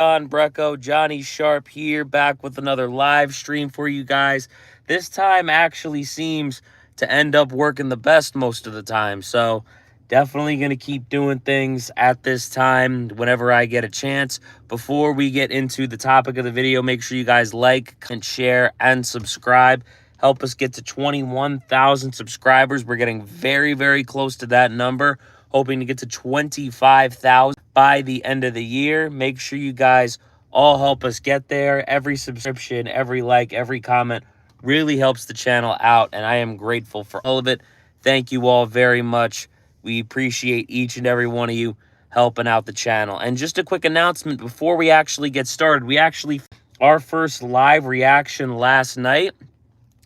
John Brecco, Johnny Sharp here, back with another live stream for you guys. This time actually seems to end up working the best most of the time, so definitely going to keep doing things at this time whenever I get a chance. Before we get into the topic of the video, make sure you guys like, comment, share, and subscribe. Help us get to 21,000 subscribers. We're getting very, very close to that number, hoping to get to 25,000 by the end of the year. Make sure you guys all help us get there. Every subscription, every like, every comment really helps the channel out, and I am grateful for all of it. Thank you all very much. We appreciate each and every one of you helping out the channel. And just a quick announcement before we actually get started. We actually our first live reaction last night,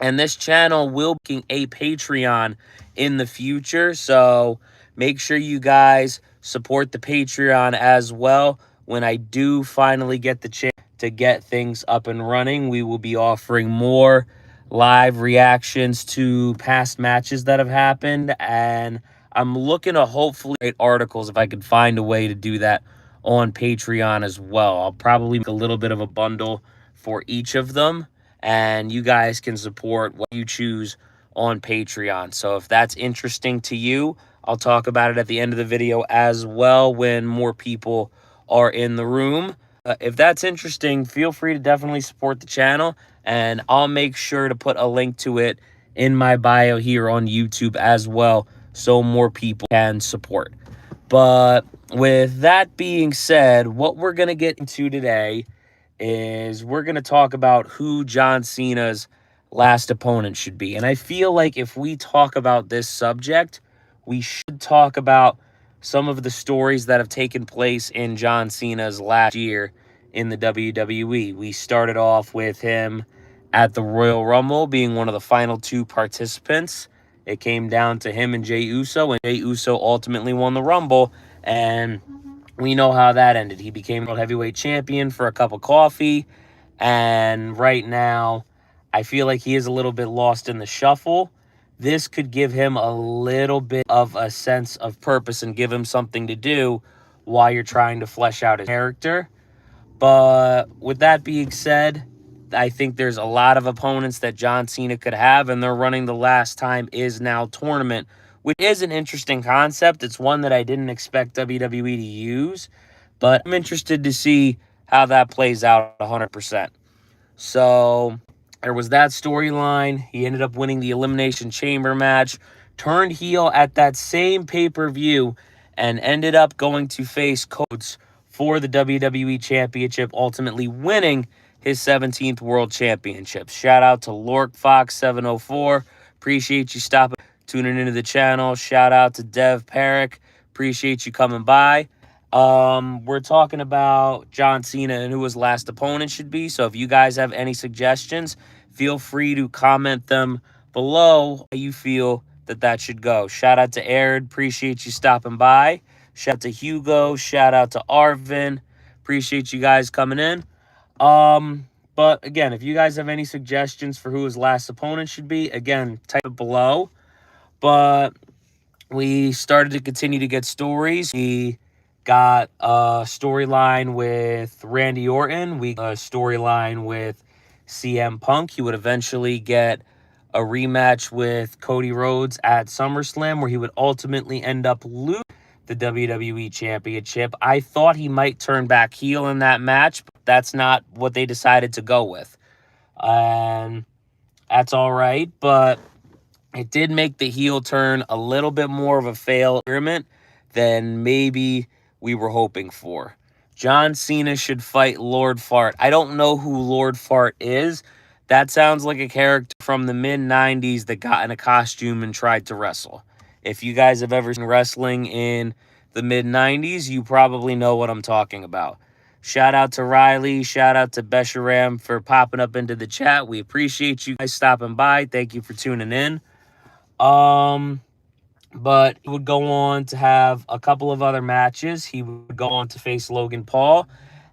and this channel will be a Patreon in the future, so make sure you guys support the Patreon as well. When I do finally get the chance to get things up and running, we will be offering more live reactions to past matches that have happened, and I'm looking to hopefully create articles if I could find a way to do that on Patreon as well. I'll probably make a little bit of a bundle for each of them, and you guys can support what you choose on Patreon. So if that's interesting to you, I'll talk about it at the end of the video as well when more people are in the room. If that's interesting, feel free to definitely support the channel, and I'll make sure to put a link to it in my bio here on YouTube as well, so more people can support. But with that being said, what we're going to get into today is we're going to talk about who John Cena's last opponent should be. And I feel like if we talk about this subject, we should talk about some of the stories that have taken place in John Cena's last year in the WWE. We started off with him at the Royal Rumble being one of the final two participants. It came down to him and Jey Uso, and Jey Uso ultimately won the Rumble, and we know how that ended. He became World Heavyweight Champion for a cup of coffee, and right now, I feel like he is a little bit lost in the shuffle. This could give him a little bit of a sense of purpose and give him something to do while you're trying to flesh out his character. But with that being said, I think there's a lot of opponents that John Cena could have, and they're running the Last Time Is Now tournament, which is an interesting concept. It's one that I didn't expect WWE to use, but I'm interested to see how that plays out 100%. So there was that storyline. He ended up winning the Elimination Chamber match, turned heel at that same pay-per-view, and ended up going to face Codes for the WWE Championship, ultimately winning his 17th World Championship. Shout out to Lork Fox 704. Appreciate you tuning into the channel. Shout out to Dev Perrick. Appreciate you coming by. We're talking about John Cena and who his last opponent should be. So if you guys have any suggestions, feel free to comment them below how you feel that should go. Shout out to Aaron. Appreciate you stopping by. Shout out to Hugo. Shout out to Arvin. Appreciate you guys coming in. But again, if you guys have any suggestions for who his last opponent should be, again, type it below. But we started to continue to get stories. We got a storyline with Randy Orton. We got a storyline with CM Punk. He would eventually get a rematch with Cody Rhodes at SummerSlam, where he would ultimately end up losing the WWE Championship. I thought he might turn back heel in that match, but that's not what they decided to go with. And that's all right, but it did make the heel turn a little bit more of a failed experiment than maybe we were hoping for. John Cena should fight Lord Fart. I don't know who Lord Fart is. That sounds like a character from the mid-90s that got in a costume and tried to wrestle. If you guys have ever seen wrestling in the mid-90s, you probably know what I'm talking about. Shout out to Riley. Shout out to Besharam for popping up into the chat. We appreciate you guys stopping by. Thank you for tuning in. But he would go on to have a couple of other matches. He would go on to face Logan Paul.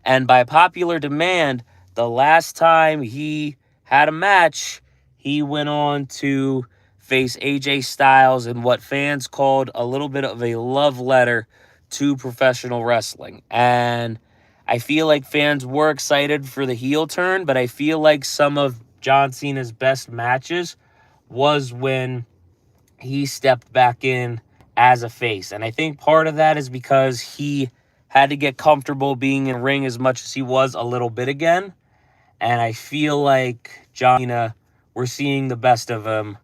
And by popular demand, the last time he had a match, he went on to face AJ Styles in what fans called a little bit of a love letter to professional wrestling. And I feel like fans were excited for the heel turn, but I feel like some of John Cena's best matches was when he stepped back in as a face. And I think part of that is because he had to get comfortable being in the ring as much as he was a little bit again. And I feel like John Cena, we're seeing the best of him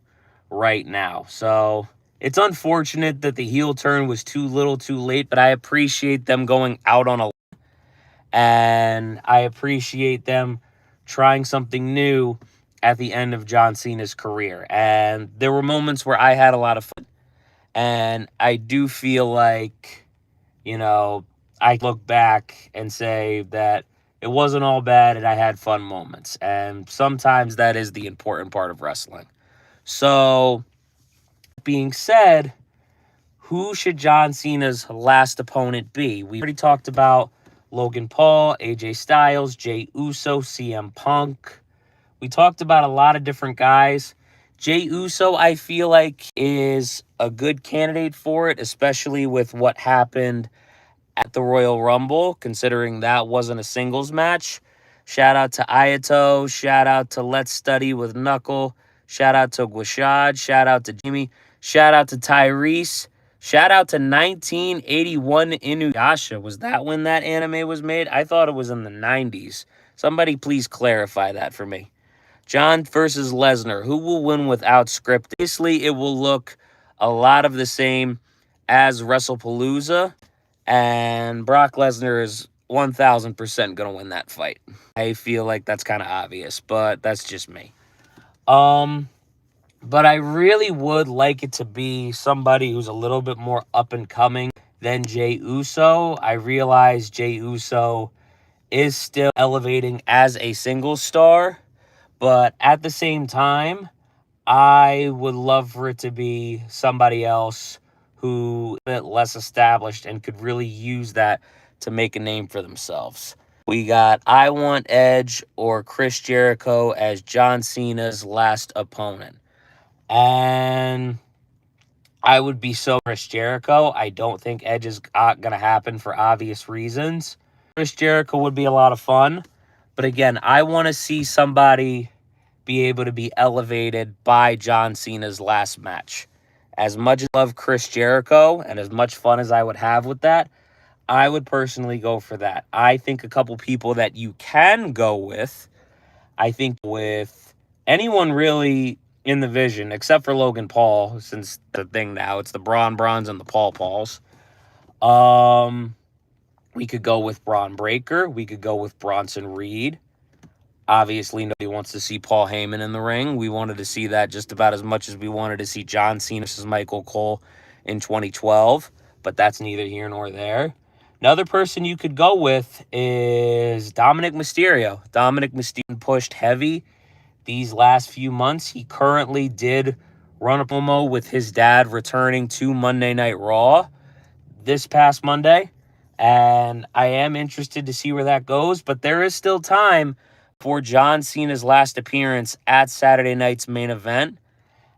right now. So it's unfortunate that the heel turn was too little too late, but I appreciate them going out on a, and I appreciate them trying something new at the end of John Cena's career. And there were moments where I had a lot of fun. And I do feel like, I look back and say that it wasn't all bad and I had fun moments. And sometimes that is the important part of wrestling. So, being said, who should John Cena's last opponent be? We already talked about Logan Paul, AJ Styles, Jey Uso, CM Punk. We talked about a lot of different guys. Jey Uso, I feel like, is a good candidate for it, especially with what happened at the Royal Rumble, considering that wasn't a singles match. Shout out to Ayato. Shout out to Let's Study with Knuckle. Shout out to Guashad. Shout out to Jimmy. Shout out to Tyrese. Shout out to 1981 Inuyasha. Was that when that anime was made? I thought it was in the 90s. Somebody please clarify that for me. John versus Lesnar. Who will win without script? Obviously, it will look a lot of the same as WrestlePalooza. And Brock Lesnar is 1,000% going to win that fight. I feel like that's kind of obvious, but that's just me. But I really would like it to be somebody who's a little bit more up and coming than Jey Uso. I realize Jey Uso is still elevating as a single star, but at the same time, I would love for it to be somebody else who is a bit less established and could really use that to make a name for themselves. We got I Want Edge or Chris Jericho as John Cena's last opponent. And I would be so Chris Jericho. I don't think Edge is going to happen for obvious reasons. Chris Jericho would be a lot of fun. But again, I want to see somebody be able to be elevated by John Cena's last match. As much as I love Chris Jericho and as much fun as I would have with that, I would personally go for that. I think a couple people that you can go with, I think with anyone really in the vision, except for Logan Paul, since the thing now, it's the Brawns and the Pauls. We could go with Braun Breaker. We could go with Bronson Reed. Obviously, nobody wants to see Paul Heyman in the ring. We wanted to see that just about as much as we wanted to see John Cena versus Michael Cole in 2012, but that's neither here nor there. Another person you could go with is Dominic Mysterio. Dominic Mysterio pushed heavy these last few months. He currently did run a promo with his dad returning to Monday Night Raw this past Monday, and I am interested to see where that goes, but there is still time for John Cena's last appearance at Saturday night's main event,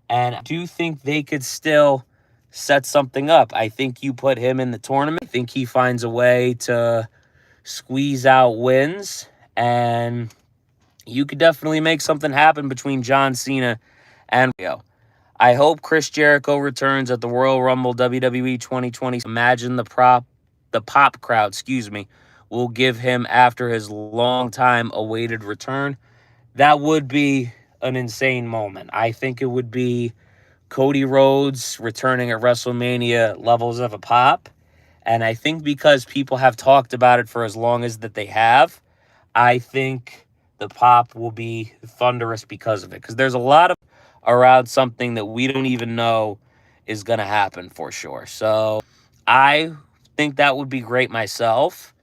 and I do think they could still set something up. I think you put him in the tournament. I think he finds a way to squeeze out wins, and you could definitely make something happen between John Cena and Rio. I hope Chris Jericho returns at the Royal Rumble WWE 2020. Imagine the pop crowd, will give him after his long time awaited return. That would be an insane moment. I think it would be Cody Rhodes returning at WrestleMania levels of a pop. And I think because people have talked about it for as long as that they have, I think the pop will be thunderous because of it. Because there's a lot of around something that we don't even know is going to happen for sure. So I think that would be great myself.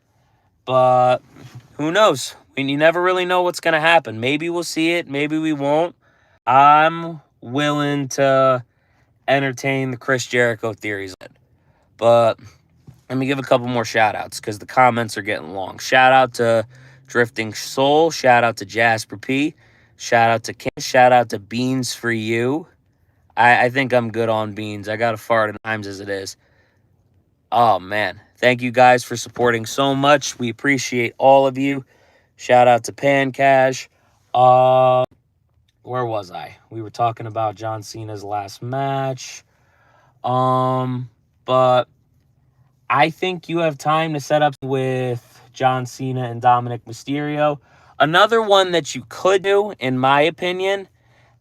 But who knows? You never really know what's going to happen. Maybe we'll see it. Maybe we won't. I'm willing to entertain the Chris Jericho theories. But let me give a couple more shout-outs because the comments are getting long. Shout out to Drifting Soul. Shout out to Jasper P. Shout out to Kim. Shout out to Beans for You. I think I'm good on Beans. I got to fart at times as it is. Oh, man. Thank you guys for supporting so much. We appreciate all of you. Shout out to Pancash. Where was I? We were talking about John Cena's last match. But I think you have time to set up with John Cena and Dominic Mysterio. Another one that you could do, in my opinion,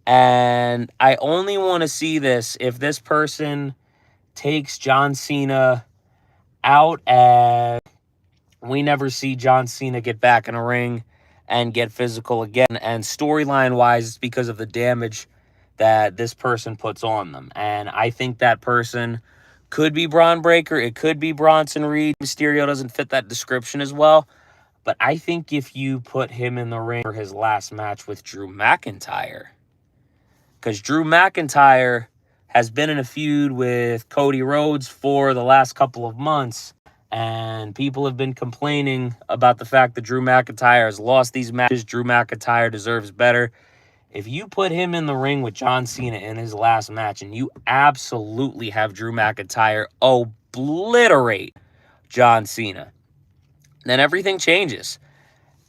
and I only want to see this if this person takes John Cena out and we never see John Cena get back in a ring and get physical again. And storyline wise, it's because of the damage that this person puts on them. And I think that person could be Braun Breaker. It could be Bronson Reed. Mysterio doesn't fit that description as well. But I think if you put him in the ring for his last match with Drew McIntyre, because Drew McIntyre has been in a feud with Cody Rhodes for the last couple of months, and people have been complaining about the fact that Drew McIntyre has lost these matches. Drew McIntyre deserves better. If you put him in the ring with John Cena in his last match and you absolutely have Drew McIntyre obliterate John Cena, then everything changes.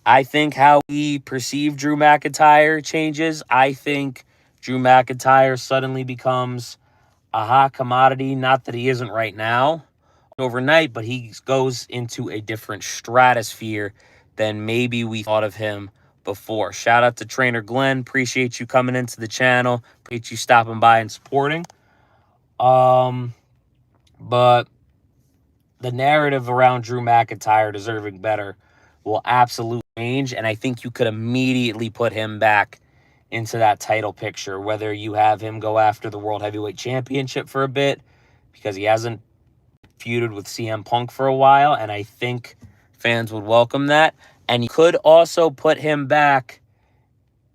I think how we perceive Drew McIntyre changes. I think Drew McIntyre suddenly becomes a hot commodity. Not that he isn't right now overnight, but he goes into a different stratosphere than maybe we thought of him before. Shout out to Trainer Glenn. Appreciate you coming into the channel. Appreciate you stopping by and supporting. But the narrative around Drew McIntyre deserving better will absolutely change, and I think you could immediately put him back into that title picture, whether you have him go after the World Heavyweight Championship for a bit, because he hasn't feuded with CM Punk for a while, and I think fans would welcome that. And you could also put him back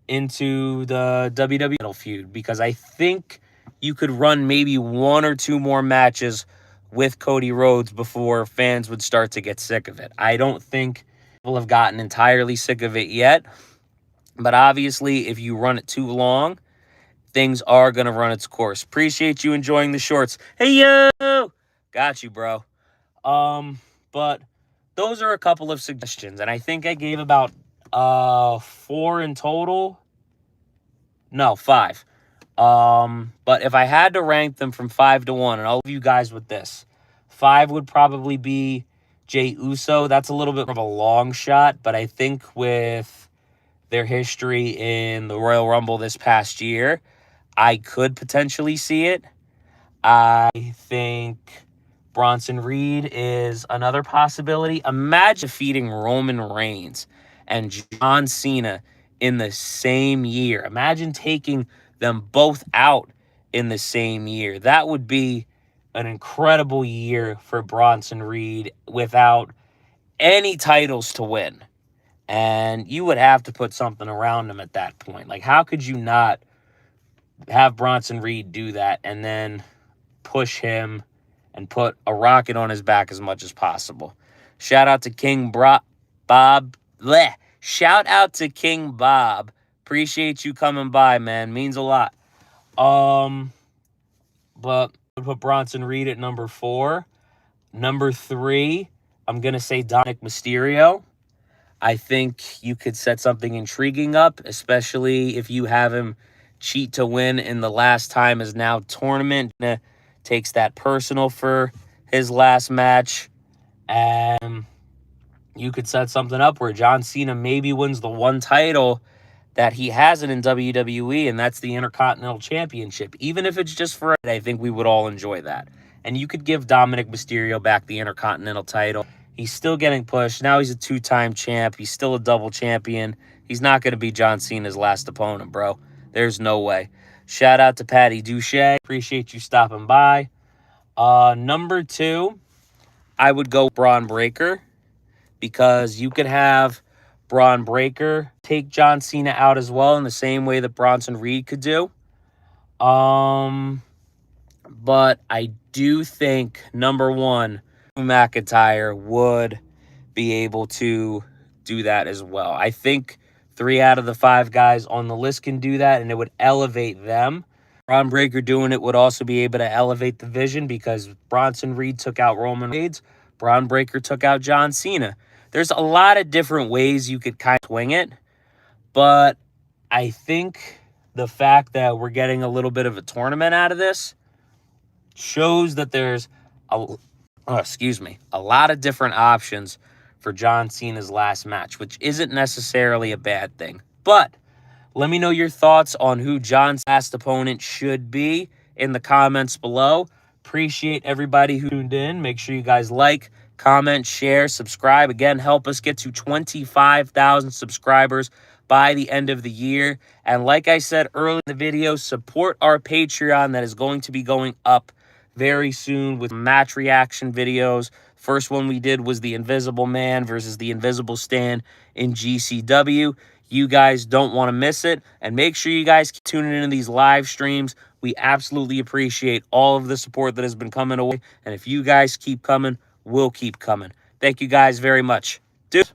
into the WWE feud, because I think you could run maybe one or two more matches with Cody Rhodes before fans would start to get sick of it. I don't think people have gotten entirely sick of it yet, but obviously if you run it too long, things are going to run its course. Appreciate you enjoying the shorts. Hey, yo! Got you, bro. But those are a couple of suggestions, and I think I gave about 4 in total. No, 5. But if I had to rank them from 5 to 1, and I'll leave you guys with this. 5 would probably be Jey Uso. That's a little bit of a long shot, but I think with their history in the Royal Rumble this past year, I could potentially see it. I think Bronson Reed is another possibility. Imagine defeating Roman Reigns and John Cena in the same year. Imagine taking them both out in the same year. That would be an incredible year for Bronson Reed without any titles to win. And you would have to put something around him at that point. Like, how could you not have Bronson Reed do that and then push him and put a rocket on his back as much as possible? Shout out to King Bob. Bleh. Shout out to King Bob. Appreciate you coming by, man. Means a lot. But I put Bronson Reed at number 4. Number 3, I'm going to say Dominic Mysterio. I think you could set something intriguing up, especially if you have him cheat to win in the last time is now tournament. Takes that personal for his last match. And you could set something up where John Cena maybe wins the one title that he hasn't in WWE, and that's the Intercontinental Championship. Even if it's just for it, I think we would all enjoy that. And you could give Dominic Mysterio back the Intercontinental title. He's still getting pushed. Now he's a 2-time champ. He's still a double champion. He's not going to be John Cena's last opponent, bro. There's no way. Shout out to Patty Duche. Appreciate you stopping by. Number 2, I would go Braun Breaker, because you could have Braun Breaker take John Cena out as well in the same way that Bronson Reed could do. But I do think, number 1, McIntyre would be able to do that as well. I think 3 out of the 5 guys on the list can do that, and it would elevate them. Braun Breaker doing it would also be able to elevate the vision, because Bronson Reed took out Roman Reigns, Braun Breaker took out John Cena. There's a lot of different ways you could kind of swing it, but I think the fact that we're getting a little bit of a tournament out of this shows that there's a lot of different options for John Cena's last match, which isn't necessarily a bad thing. But let me know your thoughts on who John's last opponent should be in the comments below. Appreciate everybody who tuned in. Make sure you guys like, comment, share, subscribe. Again, help us get to 25,000 subscribers by the end of the year. And like I said earlier in the video, support our Patreon that is going to be going up very soon with match reaction videos. First one we did was the Invisible Man versus the Invisible Stan in GCW. You guys don't want to miss it. And make sure you guys keep tuning into these live streams. We absolutely appreciate all of the support that has been coming away. And if you guys keep coming, we'll keep coming. Thank you guys very much. Dude.